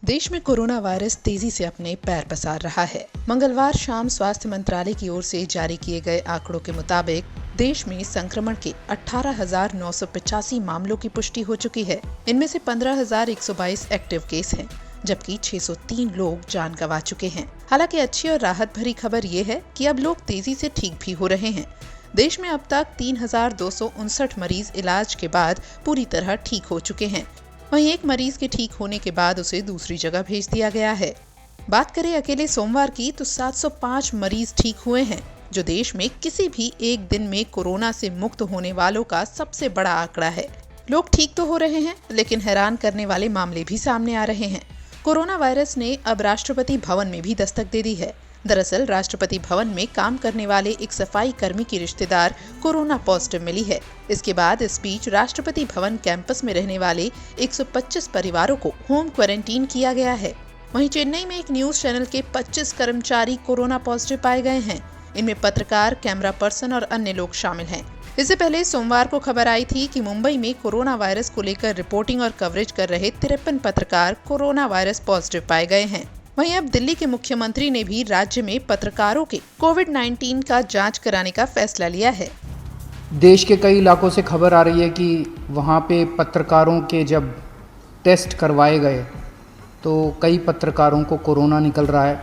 देश में corona virus तेजी से अपने पैर पसार रहा है। मंगलवार शाम स्वास्थ्य मंत्रालय की ओर से जारी किए गए आंकड़ों के मुताबिक देश में संक्रमण के 18,985 मामलों की पुष्टि हो चुकी है। इनमें से 15,122 एक्टिव केस हैं, जबकि 603 लोग जान गंवा चुके हैं। हालांकि अच्छी और राहत भरी खबर ये है कि अब लोग तेजी से ठीक भी हो रहे हैं। देश में अब तक 3,259 मरीज इलाज के बाद पूरी तरह ठीक हो चुके हैं। वहीं एक मरीज के ठीक होने के बाद उसे दूसरी जगह भेज दिया गया है। बात करें अकेले सोमवार की तो 705 मरीज ठीक हुए हैं, जो देश में किसी भी एक दिन में कोरोना से मुक्त होने वालों का सबसे बड़ा आंकड़ा है। लोग ठीक तो हो रहे हैं, लेकिन हैरान करने वाले मामले भी सामने आ रहे हैं। कोरोना वायरस ने अब राष्ट्रपति भवन में भी दस्तक दे दी है। दरअसल राष्ट्रपति भवन में काम करने वाले एक सफाई कर्मी की रिश्तेदार कोरोना पॉजिटिव मिली है। इसके बाद इस बीच राष्ट्रपति भवन कैंपस में रहने वाले 125 परिवारों को होम क्वारंटीन किया गया है। वहीं चेन्नई में एक न्यूज चैनल के 25 कर्मचारी कोरोना पॉजिटिव पाए गए हैं। इनमें पत्रकार, कैमरा पर्सन और अन्य लोग शामिल हैं। इससे पहले सोमवार को खबर आई थी कि मुंबई में कोरोना वायरस को लेकर रिपोर्टिंग और कवरेज कर रहे 53 पत्रकार कोरोना वायरस पॉजिटिव पाए गए हैं। वहीं अब दिल्ली के मुख्यमंत्री ने भी राज्य में पत्रकारों के कोविड-19 का जांच कराने का फैसला लिया है। देश के कई इलाकों से खबर आ रही है कि वहाँ पे पत्रकारों के जब टेस्ट करवाए गए तो कई पत्रकारों को कोरोना निकल रहा है।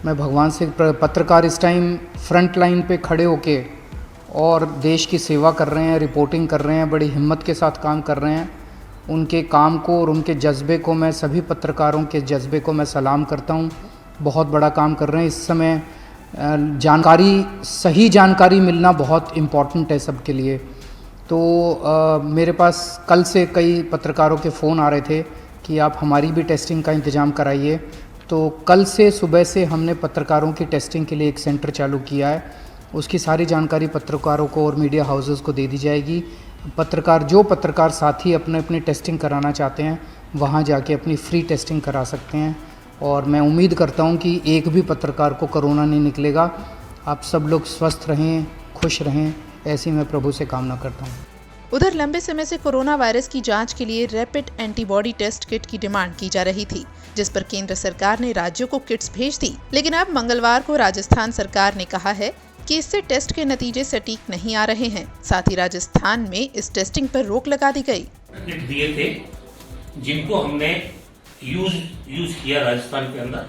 मैं भगवान से, पत्रकार इस टाइम फ्रंट लाइन पे खड़े होके और देश की सेवा कर रहे हैं, रिपोर्टिंग कर रहे हैं, बड़ी हिम्मत के साथ काम कर रहे हैं। उनके काम को और उनके जज्बे को, मैं सभी पत्रकारों के जज्बे को मैं सलाम करता हूं। बहुत बड़ा काम कर रहे हैं। इस समय सही जानकारी मिलना बहुत इम्पॉर्टेंट है सबके लिए। तो मेरे पास कल से कई पत्रकारों के फ़ोन आ रहे थे कि आप हमारी भी टेस्टिंग का इंतज़ाम कराइए। तो कल से सुबह से हमने पत्रकारों की टेस्टिंग के लिए एक सेंटर चालू किया है। उसकी सारी जानकारी पत्रकारों को और मीडिया हाउसेस को दे दी जाएगी। जो पत्रकार साथी अपने टेस्टिंग कराना चाहते हैं, वहाँ जाके अपनी फ्री टेस्टिंग करा सकते हैं। और मैं उम्मीद करता हूँ कि एक भी पत्रकार को कोरोना नहीं निकलेगा। आप सब लोग स्वस्थ रहें, खुश रहें, ऐसी मैं प्रभु से कामना करता हूँ। उधर लंबे समय से कोरोना वायरस की जांच के लिए रैपिड एंटीबॉडी टेस्ट किट की डिमांड की जा रही थी, जिस पर केंद्र सरकार ने राज्यों को किट्स भेज दी। लेकिन अब मंगलवार को राजस्थान सरकार ने कहा है कि इससे टेस्ट के नतीजे सटीक नहीं आ रहे हैं। साथ ही राजस्थान में इस टेस्टिंग पर रोक लगा दी गई। किट दिए थे जिनको हमने यूज किया राजस्थान के अंदर,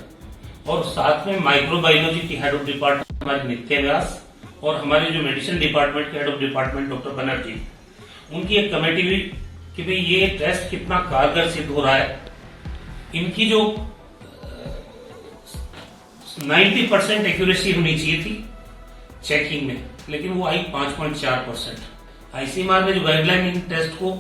और साथ में माइक्रोबायोलॉजी की हेड ऑफ डिपार्टमेंट हमारे नित्य व्यास और हमारे जो मेडिसिन डिपार्टमेंट के head of department doctor Banerjee, उनकी एक कमेटी हुई कि भाई ये टेस्ट कितना कारगर सिद्ध हो रहा है। इनकी जो 90% एक्यूरेसी होनी चाहिए थी चेकिंग में, लेकिन वो आई 5.4%। आईसीएमआर ने जो गाइडलाइन इन टेस्ट को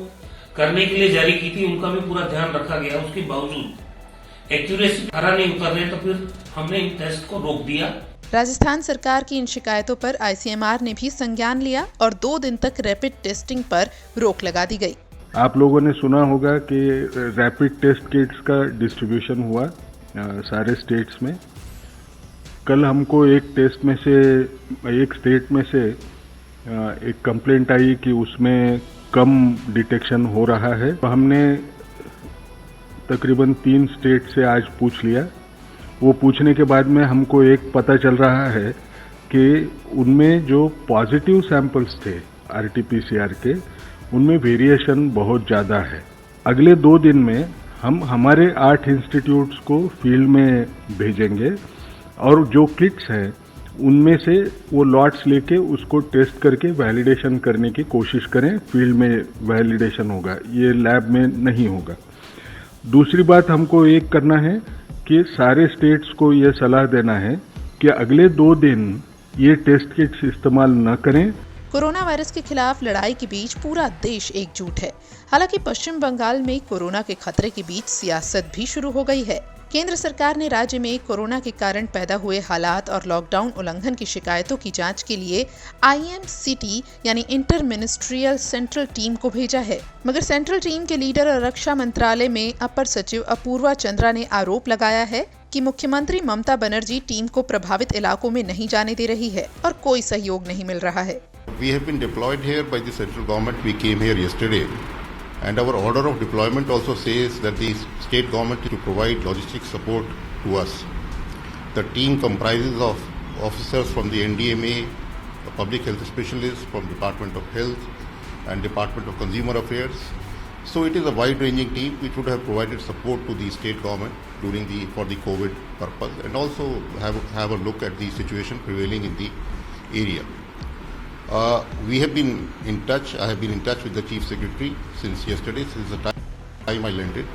करने के लिए जारी की थी, उनका भी पूरा ध्यान रखा गया। उसके बावजूद एक्यूरेसी खरा नहीं उतर रहे, तो फिर हमने इन टेस्ट को रोक दिया। राजस्थान सरकार की इन शिकायतों पर आईसीएमआर ने भी संज्ञान लिया और 2 दिन तक रैपिड टेस्टिंग पर रोक लगा दी गई। आप लोगों ने सुना होगा कि रैपिड टेस्ट किट्स का डिस्ट्रीब्यूशन हुआ सारे स्टेट्स में। कल हमको एक स्टेट में से एक कंप्लेंट आई कि उसमें कम डिटेक्शन हो रहा है। तो हमने तकरीबन 3 स्टेट से आज पूछ लिया। वो पूछने के बाद में हमको एक पता चल रहा है कि उनमें जो पॉजिटिव सैंपल्स थे आरटीपीसीआर के, उनमें वेरिएशन बहुत ज़्यादा है। अगले 2 दिन में हम हमारे 8 इंस्टीट्यूट्स को फील्ड में भेजेंगे और जो किट्स हैं उनमें से वो लॉट्स लेके उसको टेस्ट करके वैलिडेशन करने की कोशिश करें। फील्ड में वैलिडेशन होगा, ये लैब में नहीं होगा। दूसरी बात हमको एक करना है कि सारे स्टेट्स को ये सलाह देना है कि अगले 2 दिन ये टेस्ट किट्स इस्तेमाल न करें। कोरोना वायरस के खिलाफ लड़ाई के बीच पूरा देश एकजुट है। हालांकि पश्चिम बंगाल में कोरोना के खतरे के बीच सियासत भी शुरू हो गई है। केंद्र सरकार ने राज्य में कोरोना के कारण पैदा हुए हालात और लॉकडाउन उल्लंघन की शिकायतों की जांच के लिए IMCT यानी इंटर मिनिस्ट्रियल सेंट्रल टीम को भेजा है। मगर सेंट्रल टीम के लीडर और रक्षा मंत्रालय में अपर सचिव अपूर्वा चंद्रा ने आरोप लगाया है कि मुख्यमंत्री ममता बनर्जी टीम को प्रभावित इलाकों में नहीं जाने दे रही है और कोई सहयोग नहीं मिल रहा है। We have been deployed here by the central government. We came here yesterday And our order of deployment also says that the state government is to provide logistic support to us. The team comprises of officers from the NDMA, a public health specialist from Department of Health and Department of Consumer Affairs. So it is a wide-ranging team which would have provided support to the state government for the COVID purpose, and also have a look at the situation prevailing in the area. We have been in touch. I have been in touch with the Chief Secretary since yesterday, since the time I landed,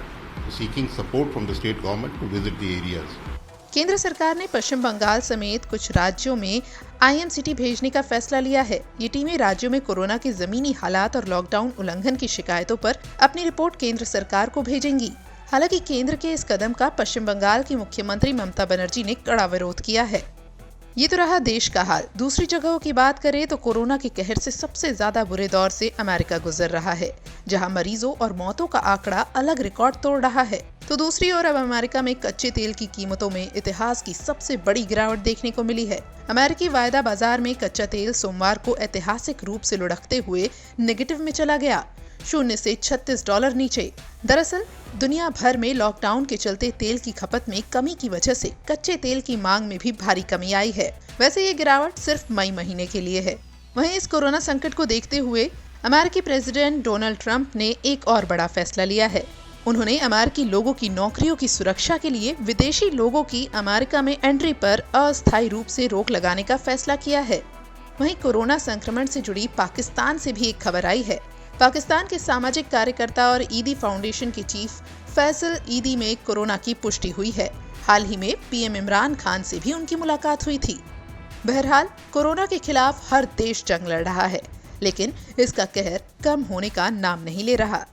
seeking support from the state government to visit the areas. केंद्र सरकार ने पश्चिम बंगाल समेत कुछ राज्यों में IMCT भेजने का फैसला लिया है। ये टीमें राज्यों में कोरोना के जमीनी हालात और लॉकडाउन उल्लंघन की शिकायतों पर अपनी रिपोर्ट केंद्र सरकार को भेजेंगी। हालांकि केंद्र के इस कदम का पश्चिम बंगाल की मुख्यमंत्री ममता बनर्जी ने कड़ा विरोध किया है। ये तो रहा देश का हाल। दूसरी जगहों की बात करें तो कोरोना के कहर से सबसे ज्यादा बुरे दौर से अमेरिका गुजर रहा है, जहां मरीजों और मौतों का आंकड़ा अलग रिकॉर्ड तोड़ रहा है। तो दूसरी ओर अब अमेरिका में कच्चे तेल की कीमतों में इतिहास की सबसे बड़ी गिरावट देखने को मिली है। अमेरिकी वायदा बाजार में कच्चा तेल सोमवार को ऐतिहासिक रूप से लुढ़कते हुए नेगेटिव में चला गया, 0 से $36 नीचे। दरअसल दुनिया भर में लॉकडाउन के चलते तेल की खपत में कमी की वजह से कच्चे तेल की मांग में भी भारी कमी आई है। वैसे ये गिरावट सिर्फ मई महीने के लिए है। वहीं इस कोरोना संकट को देखते हुए अमेरिकी प्रेसिडेंट डोनाल्ड ट्रंप ने एक और बड़ा फैसला लिया है। उन्होंने अमेरिकी लोगों की नौकरियों की सुरक्षा के लिए विदेशी लोगों की अमेरिका में एंट्री पर अस्थायी रूप से रोक लगाने का फैसला किया है। वहीं कोरोना संक्रमण से जुड़ी पाकिस्तान से भी एक खबर आई है। पाकिस्तान के सामाजिक कार्यकर्ता और ईदी फाउंडेशन के चीफ फैसल ईदी में कोरोना की पुष्टि हुई है। हाल ही में पीएम इमरान खान से भी उनकी मुलाकात हुई थी। बहरहाल कोरोना के खिलाफ हर देश जंग लड़ रहा है, लेकिन इसका कहर कम होने का नाम नहीं ले रहा।